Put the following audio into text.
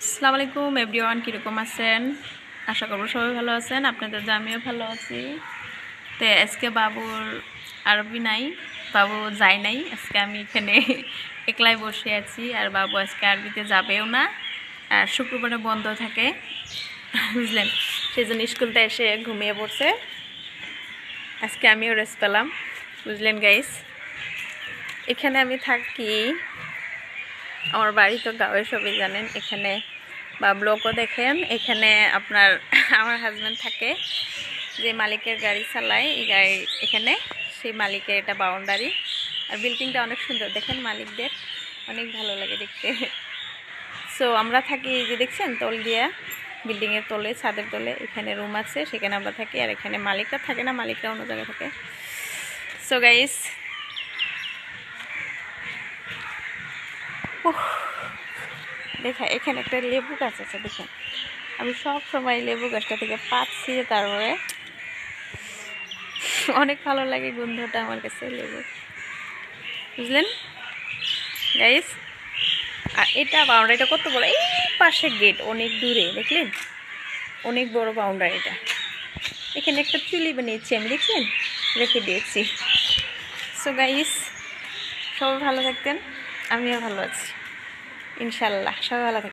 আসসালামু আলাইকুম এভরিওয়ান, কীরকম আছেন? আশা করব সবাই ভালো আছেন। আপনাদের আমিও ভালো আছি। তো আজকে বাবুর আরবি নাই, বাবু যায় নাই। আজকে আমি এখানে একলাই বসে আছি, আর বাবু আজকে আরবিতে যাবেও না, আর শুক্রবারে বন্ধ থাকে, বুঝলেন। সেই জন্য স্কুলতে এসে ঘুমিয়ে পড়ছে। আজকে আমিও রেস্ট পেলাম, বুঝলেন গাইস। এখানে আমি থাকি, আমার বাড়ি তো গাঁয়ে, সবাই জানেন। এখানে বা ব্লগও দেখেন, এখানে আপনার আমার হাজব্যান্ড থাকে, যে মালিকের গাড়ি চালায়, এই গাড়ি এখানে সেই মালিকের এটা বাউন্ডারি। আর বিল্ডিংটা অনেক সুন্দর, দেখেন মালিকদের অনেক ভালো লাগে দেখতে। সো আমরা থাকি, এই যে দেখছেন তল দিয়া, বিল্ডিংয়ের তলে, ছাদের তলে এখানে রুম আছে, সেখানে আমরা থাকি। আর এখানে মালিকরা থাকে না, মালিকরা অন্য জায়গায় থাকে। সো গাইস, দেখা এখানে একটা লেবু গাছ আছে, দেখেন। আমি সব সময় লেবু গাছটা থেকে পাচ্ছি, তারপরে অনেক ভালো লাগে গন্ধটা আমার কাছে লেবু, বুঝলেন গাইস। আর এটা বাউন্ডারিটা কত বড়, এই পাশে গেট অনেক দূরে, দেখলেন অনেক বড় বাউন্ডারিটা। এখানে একটা চুলি বানিয়েছি আমি, দেখলেন, রেখে দিয়েছি। সো গাইস, সবাই ভালো থাকতেন, আমিও ভালো আছি ইনশাল্লাহ, সবাই ভালো থাকতেন।